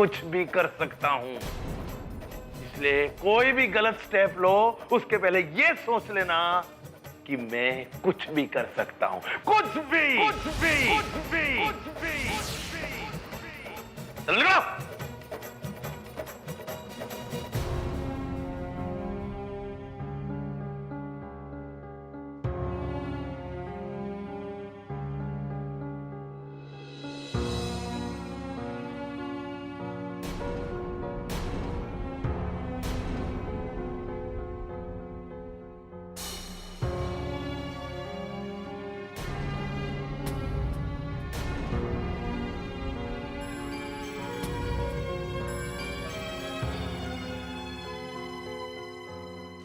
कुछ भी कर सकता हूं। इसलिए कोई भी गलत स्टेप लो उसके पहले ये सोच लेना कि मैं कुछ भी कर सकता हूं। कुछ भी, कुछ भी, कुछ भी, कुछ भी। चल लो।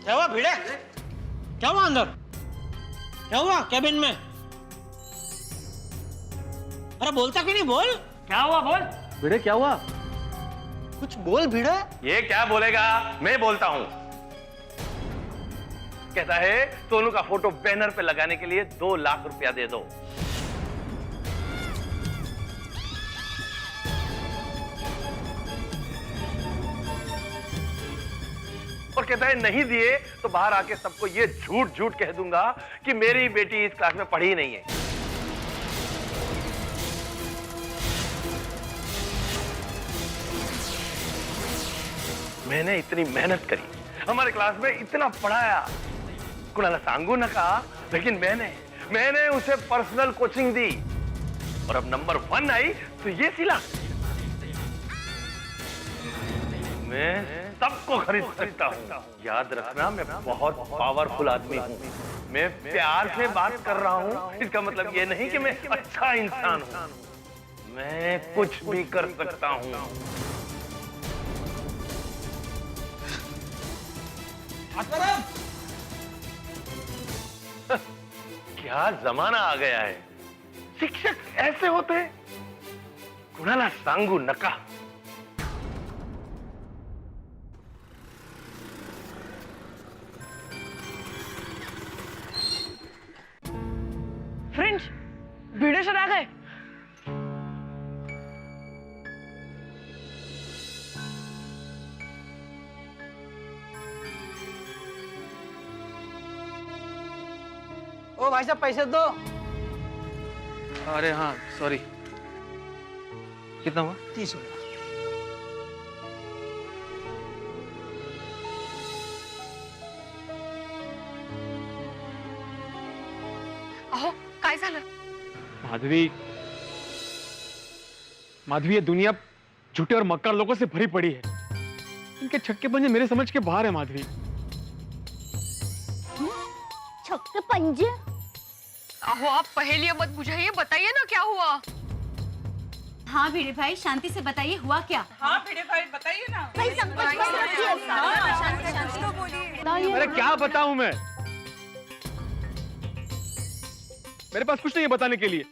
क्या हुआ भिड़े? क्या हुआ अंदर? क्या हुआ कैबिन में? अरे बोलता क्यों नहीं? बोल। क्या हुआ? बोल भिड़े क्या हुआ? कुछ बोल भिड़े। ये क्या बोलेगा? मैं बोलता हूं। कहता है सोनू का फोटो बैनर पे लगाने के लिए 2 लाख रुपया दे दो। और कहता है नहीं दिए तो बाहर आके सबको ये झूठ झूठ कह दूंगा कि मेरी बेटी इस क्लास में पढ़ी ही नहीं है। मैंने इतनी मेहनत करी, हमारे क्लास में इतना पढ़ाया, कुणाला सांगू न कहा, लेकिन मैंने उसे पर्सनल कोचिंग दी और अब नंबर 1 आई तो ये सिला। मैं सबको खरीद सकता हूँ। याद रखना मैं बहुत पावरफुल आदमी हूँ। मैं प्यार से बात कर रहा हूँ, इसका मतलब ये नहीं कि मैं अच्छा इंसान हूँ। मैं कुछ भी कर सकता हूँ। क्या जमाना आ गया है, शिक्षक ऐसे होते हैं। कुणाला सांगू नका। फ्रेंड्स, भिड़े सर आ गए। ओ भाई साहब पैसे दो। अरे हाँ सॉरी, कितना हुआ? 30 रुपया। अहो काय झालं? माधवी, ये दुनिया झूठे और मक्कार लोगों से भरी पड़ी है। इनके छक्के पंजे मेरे समझ के बाहर है माधवी। छक्के पंजे? अहो आप पहेलियां मत बुझाइए, बताइए ना क्या हुआ। हाँ भिड़े भाई शांति से बताइए हुआ क्या? हाँ भिड़े भाई बताइए ना। भाई शांति तो बोलिए। अरे क्या बताऊं मैं? मेरे पास कुछ नहीं है बताने के लिए।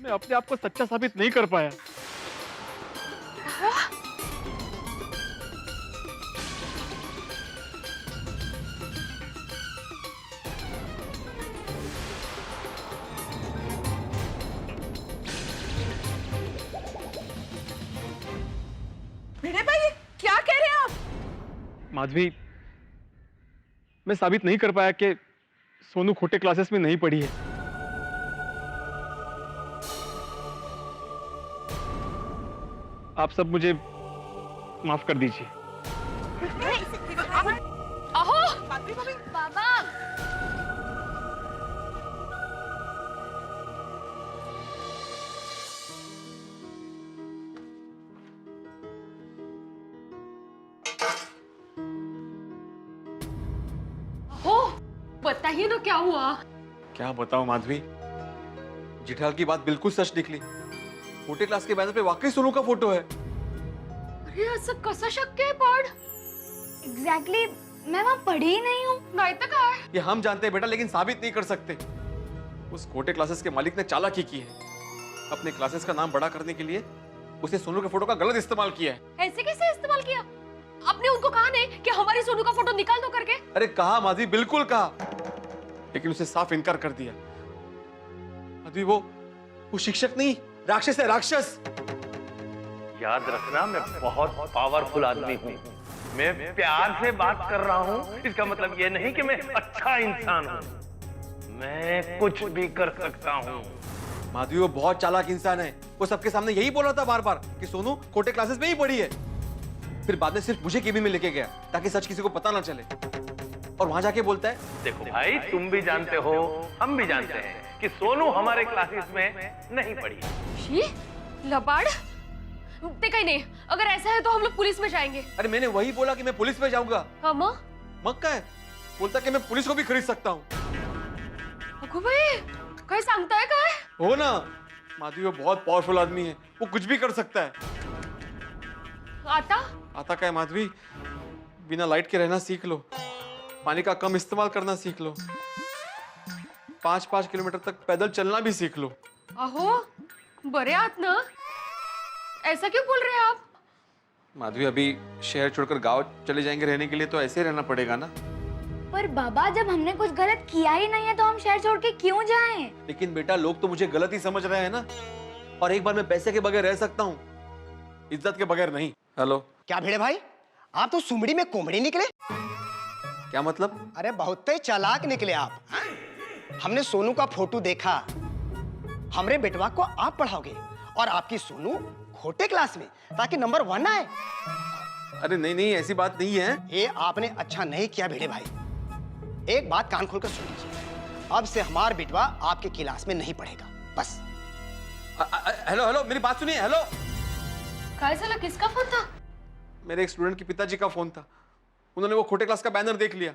मैं अपने आप को सच्चा साबित नहीं कर पाया। भिड़े भाई ये क्या कह रहे हैं आप? माधवी, मैं साबित नहीं कर पाया कि सोनू खोटे क्लासेस में नहीं पढ़ी है। आप सब मुझे माफ कर दीजिए। अहो बाबा अहो बताइए ना क्या हुआ। क्या बताऊं माधवी, जिठाल की बात बिल्कुल सच निकली। छोटे क्लास के बैनर पे वाकई सोनू का फोटो है। अरे असं कसं शक्य आहे पण? एग्जैक्टली मैं वहाँ पढ़ी ही नहीं हूँ। नाही तर काय? ये हम जानते हैं बेटा, लेकिन साबित नहीं कर सकते। उस खोटे क्लासेस के मालिक ने चालाकी की है। अपने क्लासेस का नाम बड़ा करने के लिए उसने सोनू के फोटो का गलत इस्तेमाल किया है। ऐसे कैसे इस्तेमाल किया? आपने उनको कहा नहीं कि हमारी सोनू का फोटो निकाल दो करके? अरे कहा माधवी, बिल्कुल कहा, लेकिन उसे साफ इनकार कर दिया। माधवी वो शिक्षक नहीं, राक्षस है, राक्षस। याद रखना मैं बहुत पावरफुल आदमी हूँ। मैं प्यार से बात कर रहा हूँ, इसका मतलब ये नहीं कि मैं अच्छा इंसान हूँ। मैं कुछ भी कर सकता हूँ। माधवी वो बहुत चालाक इंसान है। वो सबके सामने यही बोला था बार बार कि सोनू कोटे क्लासेस में ही पढ़ी है। फिर बाद में सिर्फ मुझे केबिन में लेके गया ताकि सच किसी को पता ना चले। और वहां जाके बोलता है, देखो भाई, तुम भी जानते हो, हम भी जानते हैं कि सोनू हमारे क्लासेस में नहीं पढ़ी। ये लबाड़ देखा ही नहीं। अगर ऐसा है तो हम लोग पुलिस में जाएंगे। अरे मैंने वही बोला कि मैं पुलिस में जाऊंगा। हाँ माँ, मक्का है, बोलता कि मैं पुलिस को भी खरीद सकता हूँ। अगो भाई, कहीं सांगता है काय? हो ना, माधवी वो बहुत पावरफुल आदमी है, वो कुछ भी कर सकता है। आता आता क्या है माधवी, बिना लाइट के रहना सीख लो, पानी का कम इस्तेमाल करना सीख लो, 5-5 किलोमीटर तक पैदल चलना भी सीख लो। अहो बड़े आत ना, ऐसा क्यों बोल रहे हैं आप? माधवी अभी शहर छोड़कर गांव चले जाएंगे रहने के लिए, तो ऐसे ही रहना पड़ेगा ना। पर बाबा जब हमने कुछ गलत किया ही नहीं है तो हम शहर छोड़ के क्यों जाएं? लेकिन बेटा लोग तो मुझे गलत ही समझ रहे हैं ना। और एक बार मैं पैसे के बगैर रह सकता हूँ, इज्जत के बगैर नहीं। हेलो, क्या भिड़े भाई, आप तो सुमड़ी में कोमड़ी निकले। क्या मतलब? अरे बहुत ही चालाक निकले आप। हमने सोनू का फोटो देखा, हमरे बेटवा को आप पढ़ाओगे और आपकी सोनू खोटे क्लास में ताकि नंबर 1 आए। अरे नहीं नहीं, ऐसी बात नहीं है। ये आपने अच्छा नहीं किया भिड़े भाई। एक बात कान खोलकर सुन लीजिए, अब से हमारा बेटवा आपके क्लास में नहीं पढ़ेगा, बस। हेलो हेलो, मेरी बात सुनिए। हेलो, काय साला, किसका फोन था? मेरे एक स्टूडेंट के पिताजी का फोन था। उन्होंने वो खोटे क्लास का बैनर देख लिया।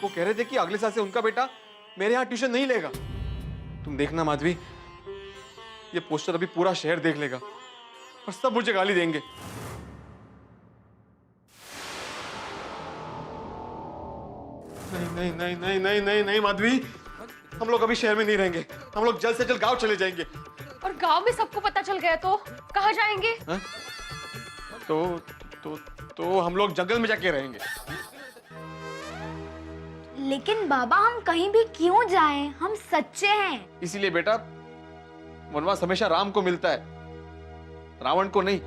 वो कह रहे थे कि अगले साल से उनका बेटा मेरे यहाँ ट्यूशन नहीं लेगा। तुम देखना माधवी, ये पोस्टर अभी पूरा शहर देख लेगा और सब मुझे गाली देंगे। नहीं नहीं नहीं नहीं नहीं नहीं माधवी, हम लोग अभी शहर में नहीं रहेंगे। हम लोग जल्द से जल्द गांव चले जाएंगे। और गांव में सबको पता चल गया तो कहाँ जाएंगे? हा? तो हम लोग जंगल में जाके रहेंगे। लेकिन बाबा हम कहीं भी क्यों जाएं? हम सच्चे हैं। इसीलिए बेटा, वनवास हमेशा राम को मिलता है, रावण को नहीं।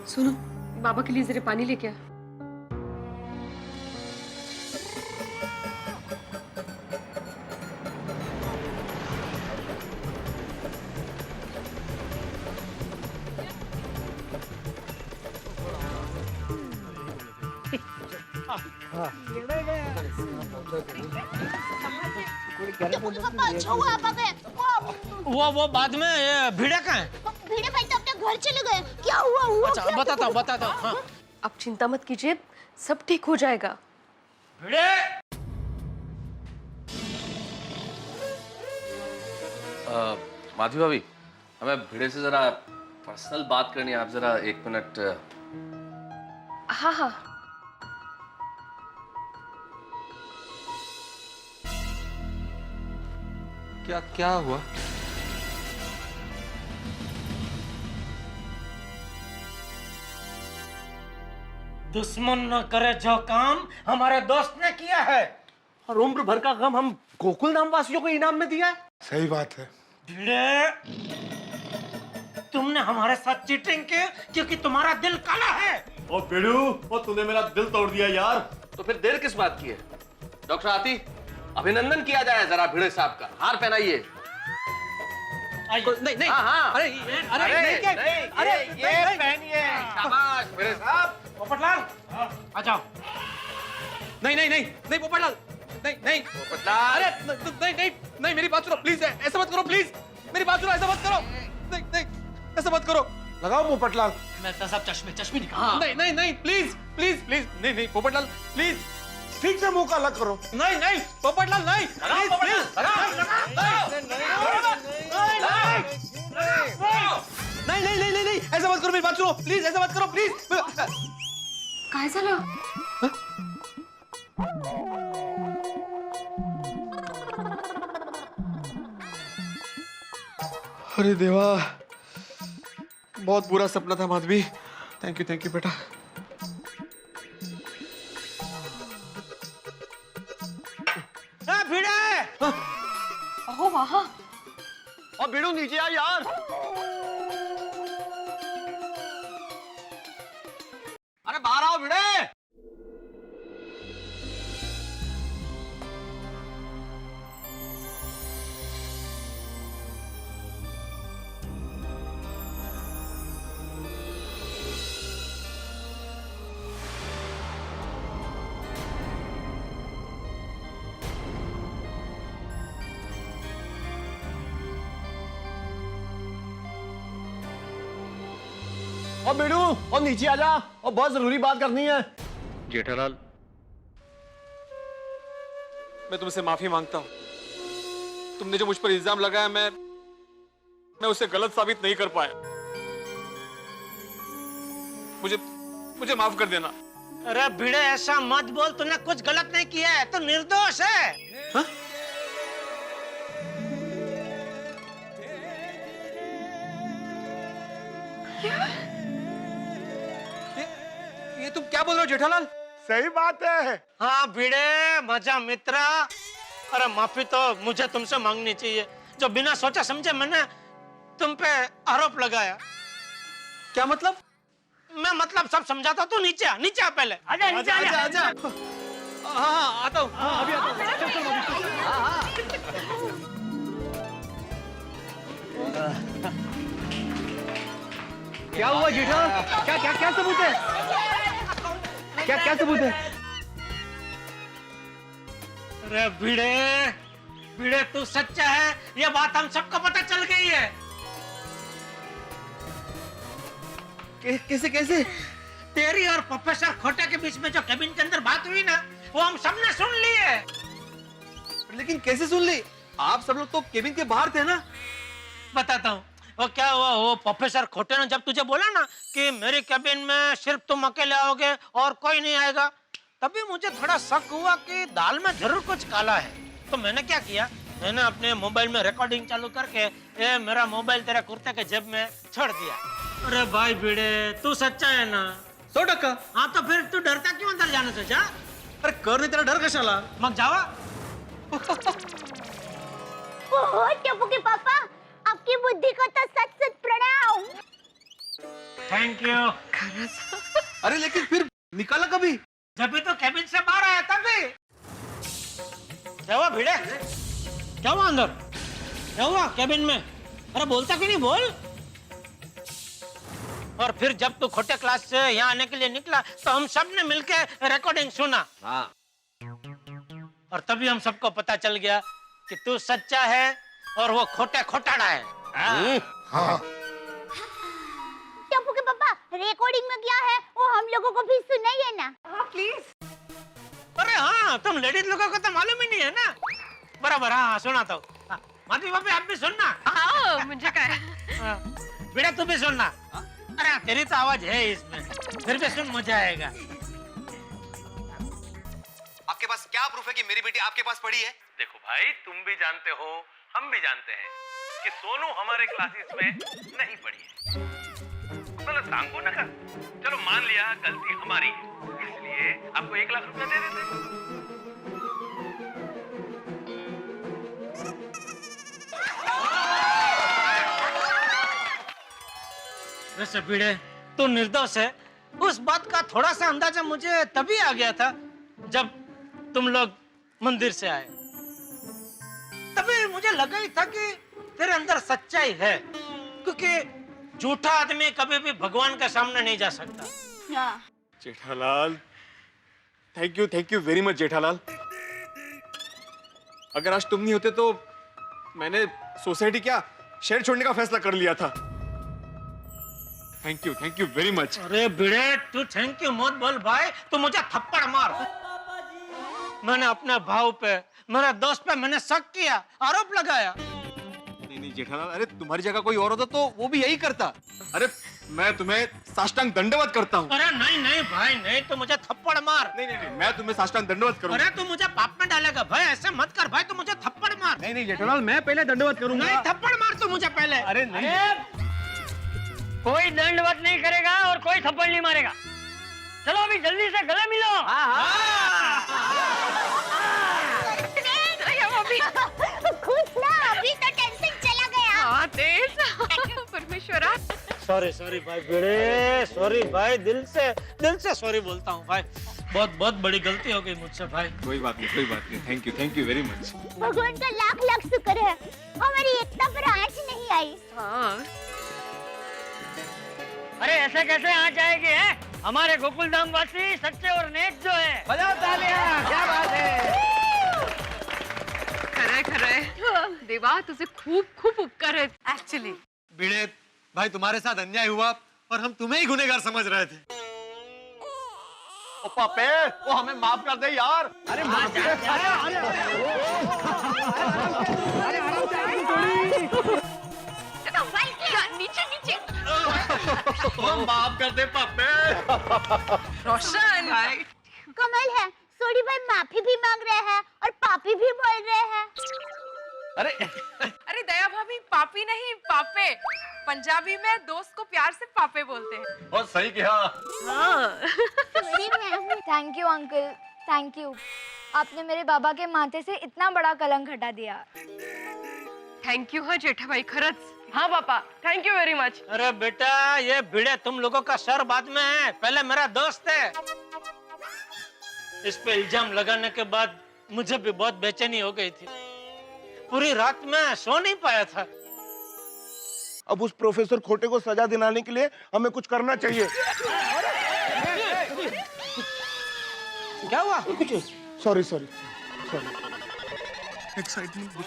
सुनो, बाबा के लिए जरा पानी लेके आ। वो बाद में ये भिड़े कहाँ है? भिड़े भाई तो अपने घर चले गए। क्या हुआ? अच्छा बताता हूँ। हाँ। आप चिंता मत कीजिए, सब ठीक हो जाएगा। भिड़े, माधवी भाभी, हमें भिड़े से जरा पर्सनल बात करनी है। आप जरा 1 मिनट। हाँ हाँ, क्या हुआ? दुश्मन न करे जो काम हमारे दोस्त ने किया है, और उम्र भर का गम हम गोकुल धाम वासियों को इनाम में दिया है। सही बात है। भिड़े, तुमने हमारे साथ चीटिंग की क्योंकि तुम्हारा दिल काला है। ओ बिड़ू, ओ तूने मेरा दिल तोड़ दिया यार। तो फिर देर किस बात की है? डॉक्टर आती, अभिनंदन किया जाए जरा भिड़े साहब का। हार पहनाइए। नहीं नहीं, हाँ। अरे ये पहनिए। शाबाश भिड़े साहब। पोपटलाल, आ जाओ। नहीं पोपटलाल, नहीं पोपटलाल। अरे नहीं मेरी बात सुनो प्लीज। ऐसा मत करो प्लीज, मेरी बात सुनो, ऐसा मत करो। नहीं ऐसा मत करो। लगाओ पोपटलाल। मैं तो सब चश्मे निकाल। नहीं प्लीज नहीं पोपटलाल प्लीज। ठीक से मुंह का अलग करो। नहीं पोपटलाल नहीं, नहीं ऐसा मत करो, मेरी बात सुनो प्लीज, ऐसा मत करो प्लीज। काय झालं? अरे देवा, बहुत बुरा सपना था माधवी। थैंक यू बेटा। भिड़े ओह वहाँ और भिड़ू नीचे आ यार। अरे बाहर आओ भिड़े। और बिडू और नीचे आ जा और बहुत जरूरी बात करनी है। जेठालाल, मैं तुमसे माफी मांगता हूं। तुमने जो मुझ पर इल्जाम लगाया मैं उसे गलत साबित नहीं कर पाया। मुझे माफ कर देना। अरे भिड़े ऐसा मत बोल, तूने कुछ गलत नहीं किया है, तो निर्दोष है। हाँ? ये तुम क्या बोल रहे हो जेठालाल? सही बात है। हाँ भिड़े मजा मित्रा। अरे माफी तो मुझे तुमसे मांगनी चाहिए, जो बिना सोचा समझे मैंने तुम पे आरोप लगाया। क्या मतलब? मैं मतलब सब समझाता, तू नीचे आ पहले। आजा नीचे आजा। आजा। हाँ आता हूँ। हाँ अभी आता हूँ। क्या हुआ जेठा? क्या क्या क्या सबूत है? क्या क्या सबूत है? अरे भिड़े तू सच्चा है, ये बात हम सबको पता चल गई है। कैसे कैसे? तेरी और प्रोफेसर खोटे के बीच में जो केबिन के अंदर बात हुई ना, वो हम सबने सुन ली है। लेकिन कैसे सुन ली? आप सब लोग तो केबिन के बाहर थे ना? बताता हूँ वो क्या हुआ। वो प्रोफेसर खोटे ने जब तुझे बोला ना कि मेरी केबिन में सिर्फ तुम अकेले आओगे और कोई नहीं आएगा, तभी मुझे थोड़ा शक हुआ कि दाल में जरूर कुछ काला है। तो मैंने क्या किया, मैंने अपने मोबाइल में रिकॉर्डिंग चालू करके मेरा मोबाइल तेरे कुर्ते के जेब में छोड़ दिया। अरे भाई भिड़े तू सच्चा है ना? 100%। हाँ तो फिर तू डरता क्यों अंदर जाने से? जा। अरे कर नहीं तेरा डर कशाला? मग जावा। ओह टप्पू के पापा, आपकी बुद्धि को तो सच सच प्रणाम। Thank you. अरे लेकिन फिर निकाला कभी? जब भी तो केबिन से बाहर आया तभी। क्या हुआ भिड़े? क्या हुआ अंदर? क्या हुआ केबिन में? अरे बोलता क्यों नहीं, बोल। और फिर जब तू खोटे क्लास से यहाँ आने के लिए निकला तो हम सब ने मिलकर रिकॉर्डिंग सुना। हाँ। और तभी हम सबको पता चल गया कि तू सच्चा है और वो खोटे खोटाड़ा है। हाँ। टप्पू के पापा, रिकॉर्डिंग में क्या है वो हम लोगों को भी सुनाइए ना। हाँ प्लीज। अरे हाँ, तुम लेडीज लोगों को तो मालूम ही नहीं है ना। बराबर, हाँ सुनाता हूँ। माधवी भाभी आप भी सुनना। हाँ मुझे क्या है। बेटा तू भी सुनना। अरे तेरी तो आवाज है इसमें, फिर भी सुन, मजा आएगा। आपके पास क्या प्रूफ है कि मेरी बेटी आपके पास पड़ी है? देखो भाई, तुम भी जानते हो, हम भी जानते हैं कि सोनू हमारे क्लासेस में नहीं पढ़ी है। मतलब सांगो ना कर। चलो मान लिया गलती हमारी है, इसलिए आपको 1 लाख रुपया दे देते हैं। वैसे भिड़े तू निर्दोष है, उस बात का थोड़ा सा अंदाजा मुझे तभी आ गया था जब तुम लोग मंदिर से आए। तभी मुझे लगा ही था कि तेरे अंदर सच्चाई है, क्योंकि झूठा आदमी कभी भी भगवान के सामने नहीं जा सकता। Jethalal, thank you very much Jethalal. अगर आज तुम नहीं होते तो मैंने सोसाइटी क्या शहर छोड़ने का फैसला कर लिया था। Thank you very much. अरे भिड़े तू थैंक यू मत बोल भाई, तू मुझे थप्पड़ मार। मैंने अपने भाव पे, मेरे दोस्त पे मैंने शक किया, आरोप लगाया। नहीं जेठालाल, अरे तुम्हारी जगह कोई और होता तो वो भी यही करता। अरे मैं तुम्हें साष्टांग दंडवत करता हूँ। अरे नहीं भाई नहीं, तू मुझे थप्पड़ मार। नहीं मैं तुम्हें साष्टांग दंडवत करूंगा। अरे तू मुझे पाप में डालेगा भाई, ऐसे मत कर भाई, तू मुझे थप्पड़ मार। नहीं जेठालाल, मैं पहले दंडवत करूंगा। नहीं थप्पड़ मार तू मुझे पहले। अरे नहीं, कोई दंडवत नहीं करेगा और कोई थप्पड़ नहीं मारेगा। चलो अभी जल्दी से गले मिलो। खुश ना, अभी तो टेंशन चला गया। हाँ तेज परमेश्वरा। सॉरी भाई भिड़े, सॉरी भाई, दिल से सॉरी बोलता हूँ भाई। बहुत बड़ी गलती हो गई मुझसे भाई। कोई बात नहीं। Thank you very much. भगवान का लाख शुक्र है, हमारी एकता पर आंच नहीं आई। हाँ अरे ऐसे कैसे आँच आएगी है? हमारे गोकुल धाम वासी सच्चे और नेक जो है। बजाओ तालियां, क्या बात है। खरंय देवा, तुझे खूप उपकार आहेत एक्चुअली। भिड़े भाई, तुम्हारे साथ अन्याय हुआ और हम तुम्हें ही गुनहगार समझ रहे थे। ओ पापे, वो हमें माफ कर दे यार। अरे माफ नीचे माफ कर दे पापे। रोशन कमल है, सोनी भाई माफी भी मांग रहे हैं और पापी भी बोल रहे हैं। अरे दया भाभी, पापी नहीं पापे। पंजाबी में दोस्त को प्यार से पापे बोलते हैं। बहुत सही कहा। हाँ thank you uncle, thank you. आपने मेरे बाबा के माथे से इतना बड़ा कलंक हटा दिया। Thank you. हाँ जेठा भाई, खरंच। हाँ पापा, थैंक यू वेरी मच। अरे बेटा, ये भिड़े तुम लोगों का सर बाद में है, पहले मेरा दोस्त है। इस पे इल्जाम लगाने के बाद मुझे भी बहुत बेचैनी हो गई थी। पूरी रात में सो नहीं पाया था। अब उस प्रोफेसर खोटे को सजा दिलाने के लिए हमें कुछ करना चाहिए। क्या हुआ? सॉरी।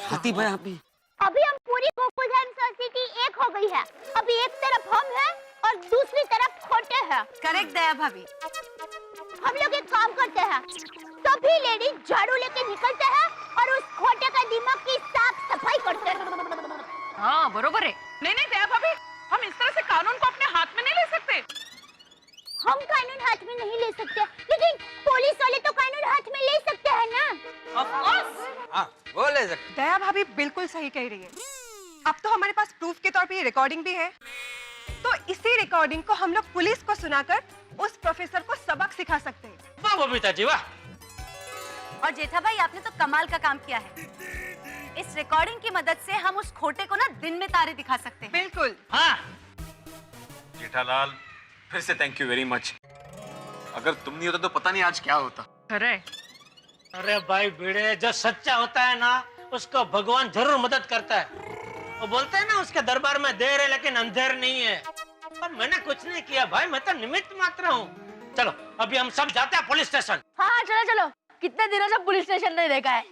हाथी भाई, आप भी। अभी हम पूरी गोकुलधाम सोसाइटी एक हो गई है। अभी एक तरफ हम हैं और दूसरी तरफ खोटे हैं। करेक्ट दया भाभी। हम लोग एक काम करते हैं, सभी लेडीज झाड़ू लेके निकलते हैं और उस खोटे का दिमाग की साफ सफाई करते हैं। हाँ बरोबर है। नहीं दया भाभी, हम इस तरह से कानून को अपने हाथ में नहीं ले सकते। हम कानून हाथ में नहीं ले सकते, लेकिन पुलिस वाले तो कानून हाथ में ले सकते हैं ना। Of course. हाँ, वो ले सकते। दया भाभी बिल्कुल सही कह रही है। अब तो हमारे पास प्रूफ के तौर पे ये रिकॉर्डिंग भी है, तो इसी रिकॉर्डिंग को हम लोग पुलिस को सुनाकर उस प्रोफेसर को सबक सिखा सकते हैं। वाह बबीता जी, वाह। और जेठा भाई, आपने तो कमाल का काम किया है। इस रिकॉर्डिंग की मदद से हम उस खोटे को ना दिन में तारे दिखा सकते हैं। बिल्कुल। हाँ जेठालाल, फिर से थैंक यू वेरी मच। अगर तुम नहीं होता तो पता नहीं आज क्या होता। अरे भाई भिड़े, जो सच्चा होता है ना, उसको भगवान जरूर मदद करता है। वो बोलते हैं ना, उसके दरबार में देर है लेकिन अंधेर नहीं है। और मैंने कुछ नहीं किया भाई, मैं तो निमित्त मात्र हूँ। चलो अभी हम सब जाते हैं पुलिस स्टेशन। हाँ चलो, कितने दिनों से पुलिस स्टेशन नहीं देखा है।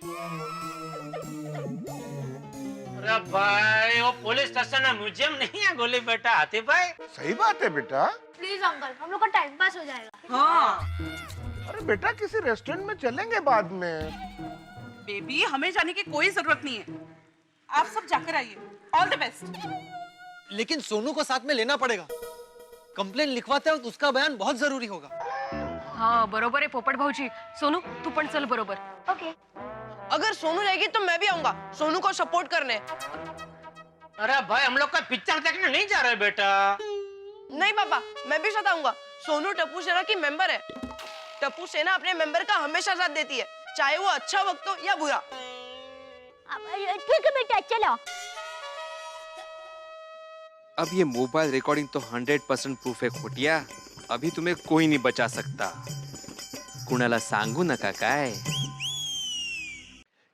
अरे भाई, वो पुलिस स्टेशन है, म्यूजियम नहीं है गोली बेटा। हाथी भाई, सही बात है बेटा। प्लीज अंकल, हम लोग का टाइम पास हो जाएगा। हाँ अरे बेटा, किसी रेस्टोरेंट में चलेंगे बाद में। बेबी, हमें जाने की कोई जरूरत नहीं है। आप सब जाकर आइए। All the best. लेकिन सोनू को साथ में लेना पड़ेगा। कंप्लेन लिखवाते वक्त उसका बयान बहुत जरूरी होगा। हाँ बरोबर है पोपट भाऊजी। सोनू तू पण चल बरोबर। ओके। अगर सोनू रहेगी तो मैं भी आऊंगा सोनू को सपोर्ट करने। अरे भाई, हम लोग का पिक्चर देखने नहीं जा रहे बेटा। नहीं पापा, मैं भी साथ आऊंगा। सोनू टप्पू सेना की मेंबर है। टप्पू सेना अपने मेंबर का हमेशा साथ देती है, चाहे वो अच्छा वक्त हो या बुरा। ठीक है बेटा, चलो। अब ये मोबाइल रिकॉर्डिंग तो 100% प्रूफ है खोटिया। अभी तुम्हें कोई नहीं बचा सकता। कुणाला सांगू नका काय।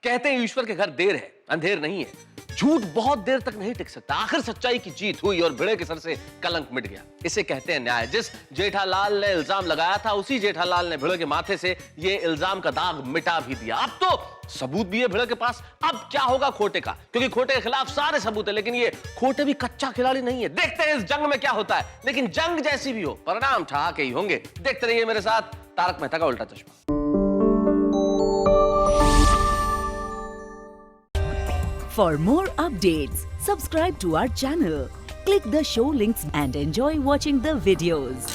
कहते हैं ईश्वर के घर देर है, अंधेर नहीं है। झूठ बहुत देर तक नहीं टिक सकता। आखिर सच्चाई की जीत हुई और भिड़े के सर से कलंक मिट गया। इसे कहते हैं न्याय। जिस जेठालाल ने इल्जाम लगाया था, उसी जेठालाल ने भिड़े के माथे से ये इल्जाम का दाग मिटा भी दिया। अब तो सबूत भी है भिड़े के पास। अब क्या होगा खोटे का, क्योंकि खोटे के खिलाफ सारे सबूत है। लेकिन ये खोटे भी कच्चा खिलाड़ी नहीं है। देखते हैं इस जंग में क्या होता है। लेकिन जंग जैसी भी हो, परिणाम ठहाके ही होंगे। देखते रहिए मेरे साथ तारक मेहता का उल्टा चश्मा। For more updates, subscribe to our channel, click the show links and enjoy watching the videos.